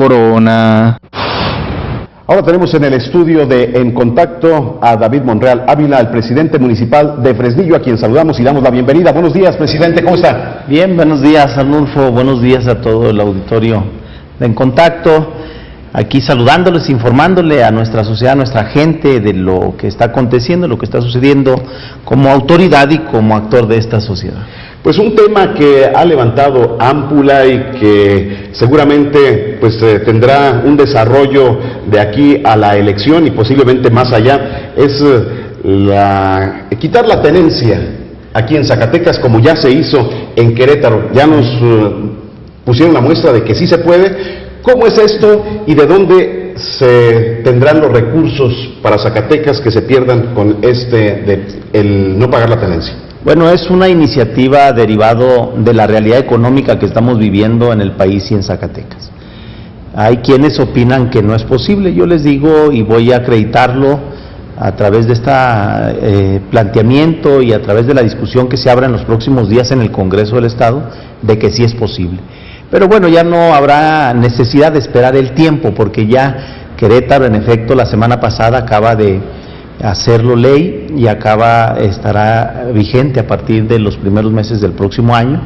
Corona. Ahora tenemos en el estudio de En Contacto a David Monreal Ávila, el presidente municipal de Fresnillo, a quien saludamos y damos la bienvenida. Buenos días, presidente, ¿cómo está? Bien, buenos días, Arnulfo, buenos días a todo el auditorio de En Contacto. Aquí saludándoles, informándole a nuestra sociedad, a nuestra gente de lo que está aconteciendo, lo que está sucediendo como autoridad y como actor de esta sociedad. Pues un tema que ha levantado ámpula y que seguramente pues tendrá un desarrollo de aquí a la elección y posiblemente más allá, es quitar la tenencia aquí en Zacatecas, como ya se hizo en Querétaro. Ya nos pusieron la muestra de que sí se puede. ¿Cómo es esto y de dónde se tendrán los recursos para Zacatecas que se pierdan con el no pagar la tenencia? Bueno, es una iniciativa derivado de la realidad económica que estamos viviendo en el país y en Zacatecas. Hay quienes opinan que no es posible. Yo les digo, y voy a acreditarlo a través de este planteamiento y a través de la discusión que se abra en los próximos días en el Congreso del Estado, de que sí es posible. Pero bueno, ya no habrá necesidad de esperar el tiempo, porque ya Querétaro, en efecto, la semana pasada acaba de hacerlo ley y estará vigente a partir de los primeros meses del próximo año.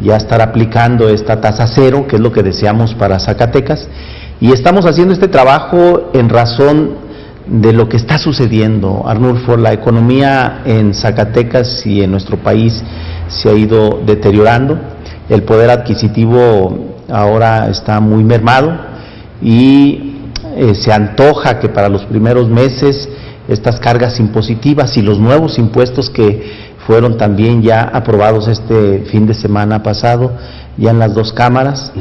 Ya estará aplicando esta tasa cero, que es lo que deseamos para Zacatecas, y estamos haciendo este trabajo en razón de lo que está sucediendo. Arnulfo, la economía en Zacatecas y en nuestro país se ha ido deteriorando, el poder adquisitivo ahora está muy mermado y se antoja que para los primeros meses estas cargas impositivas y los nuevos impuestos que fueron también ya aprobados este fin de semana pasado, ya en las dos cámaras,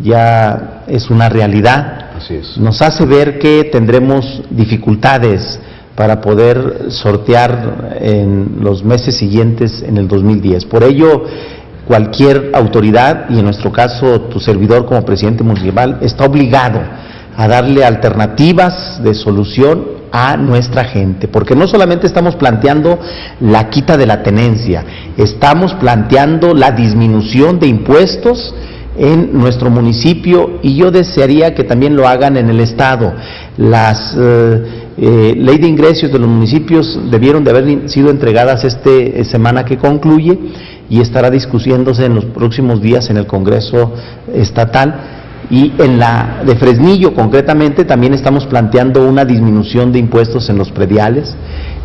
ya es una realidad. Así es. Nos hace ver que tendremos dificultades para poder sortear en los meses siguientes en el 2010. Por ello, cualquier autoridad, y en nuestro caso tu servidor como presidente municipal, está obligado a darle alternativas de solución a nuestra gente, porque no solamente estamos planteando la quita de la tenencia, estamos planteando la disminución de impuestos en nuestro municipio, y yo desearía que también lo hagan en el Estado. Las ley de ingresos de los municipios debieron de haber sido entregadas esta semana que concluye y estará discutiéndose en los próximos días en el Congreso Estatal. Y en la de Fresnillo concretamente también estamos planteando una disminución de impuestos en los prediales,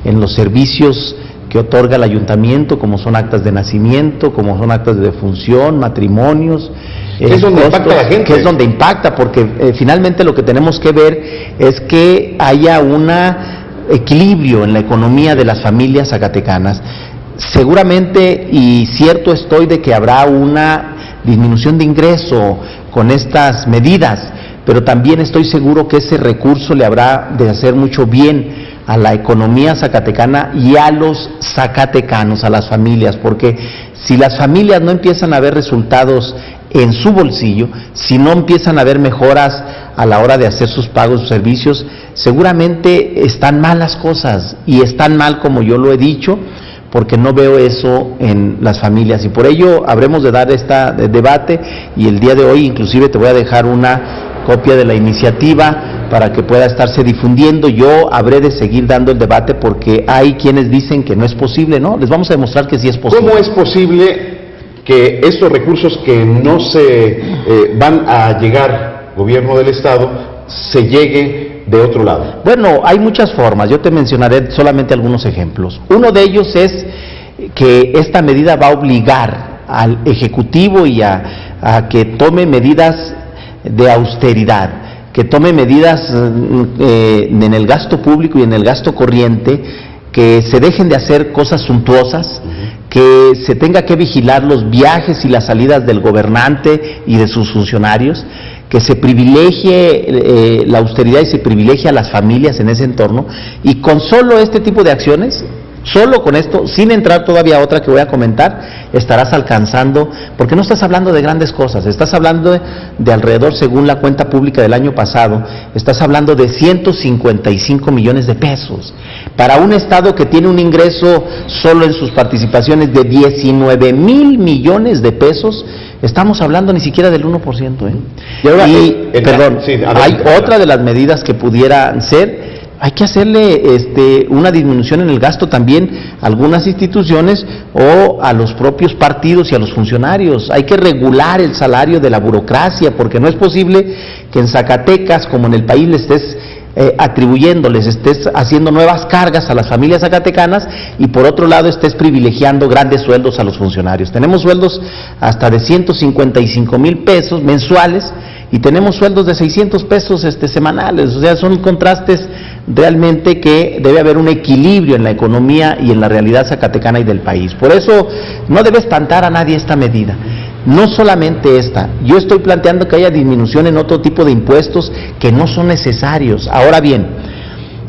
en los servicios que otorga el ayuntamiento, como son actas de nacimiento, como son actas de defunción, matrimonios. Es donde impacta la gente. Que es donde impacta, porque finalmente lo que tenemos que ver es que haya un equilibrio en la economía de las familias zacatecanas. Seguramente, y cierto estoy de que habrá una disminución de ingreso con estas medidas, pero también estoy seguro que ese recurso le habrá de hacer mucho bien a la economía zacatecana y a los zacatecanos, a las familias, porque si las familias no empiezan a ver resultados en su bolsillo, si no empiezan a ver mejoras a la hora de hacer sus pagos, sus servicios, seguramente están mal las cosas, y están mal como yo lo he dicho, porque no veo eso en las familias, y por ello habremos de dar este debate, y el día de hoy inclusive te voy a dejar una copia de la iniciativa para que pueda estarse difundiendo. Yo habré de seguir dando el debate porque hay quienes dicen que no es posible, ¿no? Les vamos a demostrar que sí es posible. ¿Cómo es posible que estos recursos que no se van a llegar, gobierno del Estado, se llegue de otro lado? Bueno, hay muchas formas, yo te mencionaré solamente algunos ejemplos. Uno de ellos es que esta medida va a obligar al Ejecutivo y a que tome medidas de austeridad, que tome medidas en el gasto público y en el gasto corriente, que se dejen de hacer cosas suntuosas, que se tenga que vigilar los viajes y las salidas del gobernante y de sus funcionarios, que se privilegie la austeridad y se privilegie a las familias en ese entorno, y con solo este tipo de acciones Solo con esto, sin entrar todavía a otra que voy a comentar, estarás alcanzando, porque no estás hablando de grandes cosas, estás hablando de alrededor, según la cuenta pública del año pasado, estás hablando de 155 millones de pesos. Para un estado que tiene un ingreso solo en sus participaciones de 19 mil millones de pesos, estamos hablando ni siquiera del 1%. Hay otra de las medidas que pudieran ser. Hay que hacerle una disminución en el gasto también a algunas instituciones o a los propios partidos y a los funcionarios. Hay que regular el salario de la burocracia, porque no es posible que en Zacatecas, como en el país, le estés atribuyéndoles, estés haciendo nuevas cargas a las familias zacatecanas y por otro lado estés privilegiando grandes sueldos a los funcionarios. Tenemos sueldos hasta de 155 mil pesos mensuales y tenemos sueldos de 600 pesos semanales, o sea, son contrastes realmente que debe haber un equilibrio en la economía y en la realidad zacatecana y del país. Por eso no debe espantar a nadie esta medida. No solamente esta, yo estoy planteando que haya disminución en otro tipo de impuestos que no son necesarios. Ahora bien,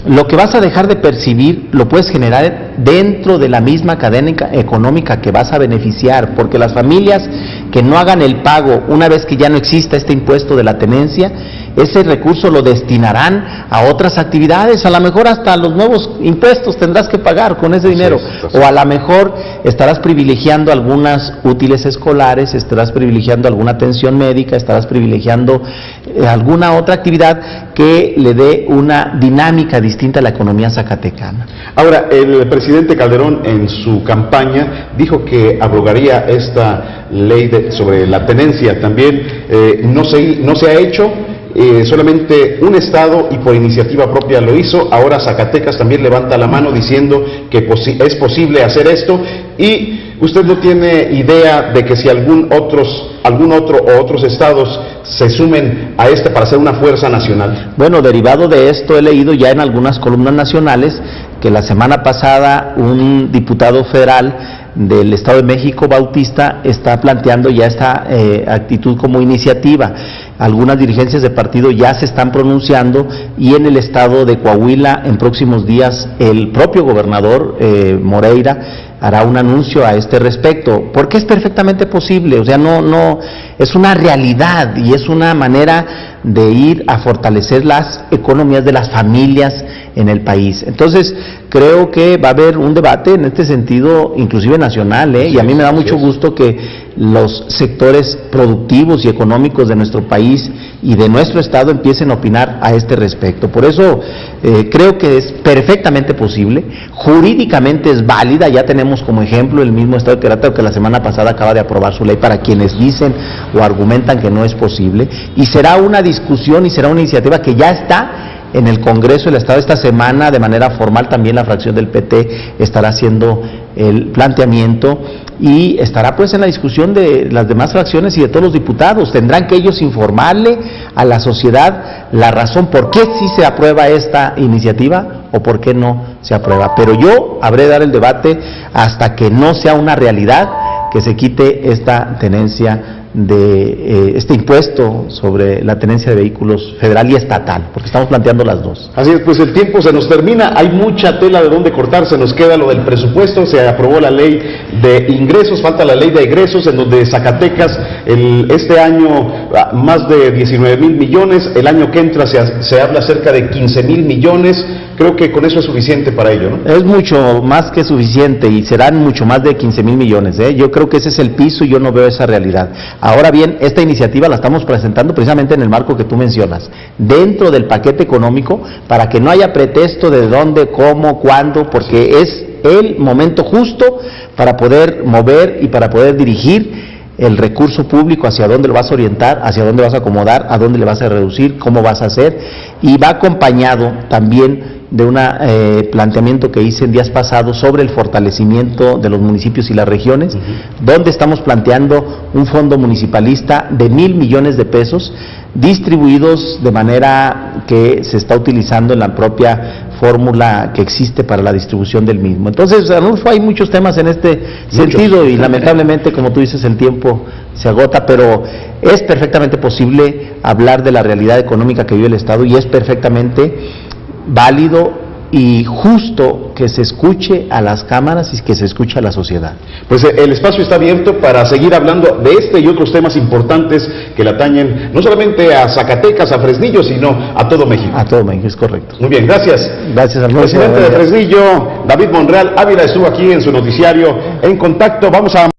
lo que vas a dejar de percibir lo puedes generar dentro de la misma cadena económica que vas a beneficiar, porque las familias que no hagan el pago una vez que ya no exista este impuesto de la tenencia, ese recurso lo destinarán a otras actividades, a lo mejor hasta los nuevos impuestos tendrás que pagar con ese dinero, o a lo mejor estarás privilegiando algunas útiles escolares, estarás privilegiando alguna atención médica, estarás privilegiando alguna otra actividad que le dé una dinámica distinta a la economía zacatecana. Ahora, el presidente Calderón en su campaña dijo que abrogaría esta ley sobre la tenencia. También no se ha hecho. Solamente un estado y por iniciativa propia lo hizo. Ahora Zacatecas también levanta la mano diciendo que es posible hacer esto, y usted no tiene idea de que si algún otro o otros estados se sumen a para hacer una fuerza nacional. Bueno, derivado de esto he leído ya en algunas columnas nacionales que la semana pasada un diputado federal del Estado de México, Bautista, está planteando ya esta actitud como iniciativa. Algunas dirigencias de partido ya se están pronunciando, y en el estado de Coahuila en próximos días el propio gobernador Moreira hará un anuncio a este respecto, porque es perfectamente posible, o sea, no es una realidad y es una manera de ir a fortalecer las economías de las familias en el país. Entonces, creo que va a haber un debate en este sentido, inclusive nacional, y a mí me da mucho gusto que los sectores productivos y económicos de nuestro país y de nuestro estado empiecen a opinar a este respecto. Por eso creo que es perfectamente posible, jurídicamente es válida. Ya tenemos como ejemplo el mismo estado de Querétaro, que la semana pasada acaba de aprobar su ley, para quienes dicen o argumentan que no es posible, y será una discusión y será una iniciativa que ya está en el Congreso del Estado. Esta semana, de manera formal, también la fracción del PT estará haciendo el planteamiento y estará pues en la discusión de las demás fracciones y de todos los diputados. Tendrán que ellos informarle a la sociedad la razón por qué sí se aprueba esta iniciativa o por qué no se aprueba. Pero yo habré de dar el debate hasta que no sea una realidad que se quite esta tenencia de este impuesto sobre la tenencia de vehículos federal y estatal, porque estamos planteando las dos. Así es, pues el tiempo se nos termina, hay mucha tela de dónde cortar, se nos queda lo del presupuesto, se aprobó la ley de ingresos, falta la ley de egresos, en donde Zacatecas este año más de 19 mil millones, el año que entra se habla cerca de 15 mil millones, creo que con eso es suficiente para ello, ¿no? Es mucho más que suficiente y serán mucho más de 15 mil millones, Yo creo que ese es el piso y yo no veo esa realidad. Ahora bien, esta iniciativa la estamos presentando precisamente en el marco que tú mencionas, dentro del paquete económico, para que no haya pretexto de dónde, cómo, cuándo, porque es el momento justo para poder mover y para poder dirigir el recurso público hacia dónde lo vas a orientar, hacia dónde vas a acomodar, a dónde le vas a reducir, cómo vas a hacer, y va acompañado también de un planteamiento que hice en días pasados sobre el fortalecimiento de los municipios y las regiones, donde estamos planteando un fondo municipalista de 1,000 millones de pesos, distribuidos de manera que se está utilizando en la propia fórmula que existe para la distribución del mismo. Entonces, Arnulfo, hay muchos temas en este sentido y lamentablemente, como tú dices, el tiempo se agota, pero es perfectamente posible hablar de la realidad económica que vive el Estado y es perfectamente válido y justo que se escuche a las cámaras y que se escuche a la sociedad. Pues el espacio está abierto para seguir hablando de este y otros temas importantes que le atañen no solamente a Zacatecas, a Fresnillo, sino a todo México. A todo México, es correcto. Muy bien, gracias. Gracias, Alfonso. Presidente de Fresnillo, David Monreal Ávila, estuvo aquí en su noticiario En Contacto. Vamos a